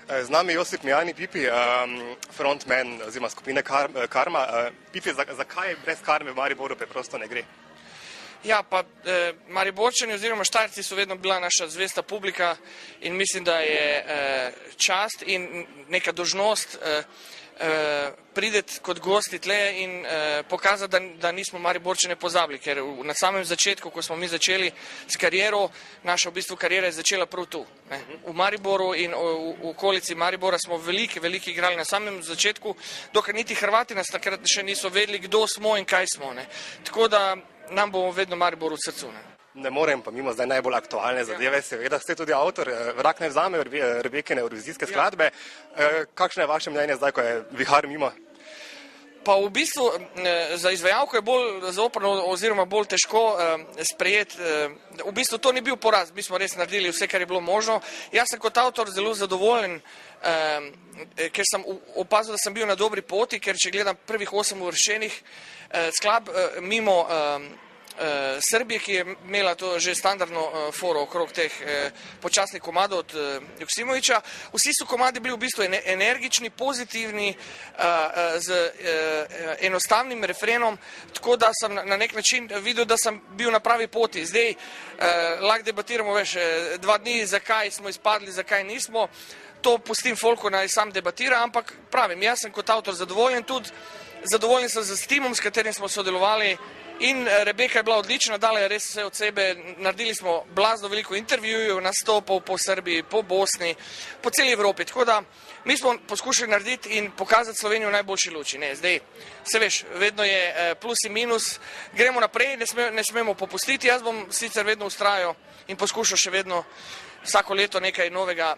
Z nami je Josip Mijani, Pipi, frontman oziroma skupine Karma. Pipi, zakaj brez Karme v Mariboru preprosto ne gre? Ja, pa Mariborčani oziroma Štajerci so vedno bila naša zvesta publika in mislim, da je čast in neka dolžnost prideti kot gosti tle in pokazati, da nismo Mariborčane pozabili, ker na samem začetku, ko smo mi začeli s kariero, naša v bistvu karijera je začela prav tu. V Mariboru in v okolici Maribora smo veliki igrali na samem začetku, dokaj niti Hrvati nas takrat še niso vedeli, kdo smo in kaj smo. Tako da nam bomo vedno Maribor v srcu. Ne morem pa mimo zdaj najbolj aktualne zadeve, seveda ste tudi avtor Vrak ne vzame Rebekine evrovizijske skladbe. Kakšno je vaše mnenje zdaj, ko je vihar mimo? Pa v bistvu za izvajalko je bolj zoprno oziroma bolj težko sprejeti. V bistvu to ni bil poraz, mi smo res naredili vse, kar je bilo možno. Jaz sem kot avtor zelo zadovoljen, ker sem opazil, da sem bil na dobri poti, ker če gledam prvih 8 uvrščenih skladb mimo Srbije, ki je imela to že standardno foro okrog teh počasnih komadov od Joksimovića. Vsi so komadi bili v bistvu energični, pozitivni, z enostavnim refrenom, tako da sem na nek način videl, da sem bil na pravi poti. Zdaj lahko debatiramo več 2 dni, zakaj smo izpadli, zakaj nismo. To pustim folku naj sam debatira, ampak pravim, jaz sem kot avtor zadovoljen, tudi zadovoljen sem z timom, s katerim smo sodelovali. In Rebeka je bila odlična, dala je res vse od sebe, naredili smo blazno veliko intervjujev, nastopov po Srbiji, po Bosni, po celi Evropi, tako da mi smo poskušali narediti in pokazati Slovenijo v najboljši luči. Zdaj, se veš, vedno je plus in minus, gremo naprej, ne smemo popustiti, jaz bom sicer vedno vztrajal in poskušal še vedno vsako leto nekaj novega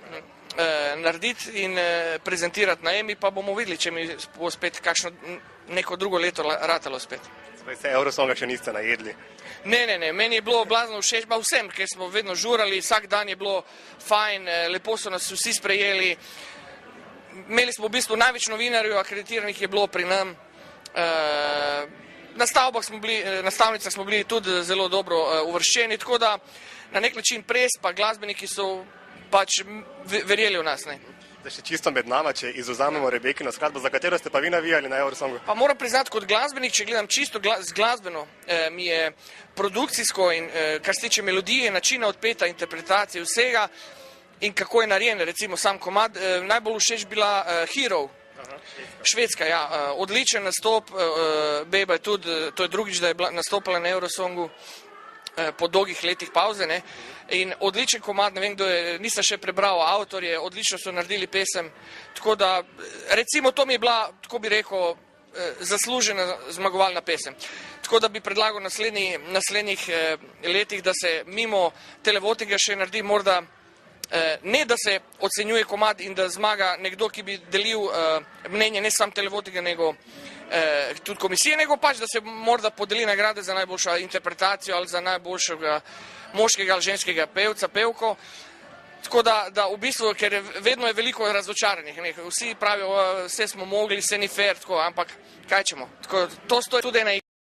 narediti in prezentirati na EMI, pa bomo videli, če mi bo spet kakšno neko drugo leto ratalo spet. Se Eurosonga še niste najedli? Ne, meni je bilo blazno všeč, pa vsem, ker smo vedno žurali, vsak dan je bilo fajn, lepo so nas vsi sprejeli. Imeli smo v bistvu največ novinarjev, akreditiranih je bilo pri nam. Na stavnicah smo bili tudi zelo dobro uvrščeni, tako da na nek način pres, pa glasbeniki so pač verjeli v nas. Da še čisto med nama, če izvzamemo Rebekino skladbo, za katero ste pa vi navijali na Eurosongu? Pa moram priznati, kot glasbenik, če gledam čisto glasbeno, mi je produkcijsko in kar se tiče melodije, načina odpeta, interpretacije vsega in kako je narejen, recimo sam komad, najbolj všeč bila Hero. Švedska, ja, odličen nastop, Beba je tudi, to je drugič, da je nastopila na Eurosongu po dolgih letih pauze, in odličen komad, ne vem kdo je, nisem še prebral avtorje, odlično so naredili pesem, tako da, recimo to mi je bila, tako bi rekel, zaslužena zmagovalna pesem. Tako da bi predlagal naslednjih letih, da se mimo televotinga še naredi morda, ne da se ocenjuje komad in da zmaga nekdo, ki bi delil mnenje ne samo televotinga, nego tudi komisije, nego pač, da se morda podeli nagrade za najboljšo interpretacijo ali za najboljšega moškega ali ženskega pevca, pevko. Tako da v bistvu, ker vedno je veliko razočaranih, vsi pravijo, vse smo mogli, vse ni fair, ampak kaj ćemo. To je tudi ena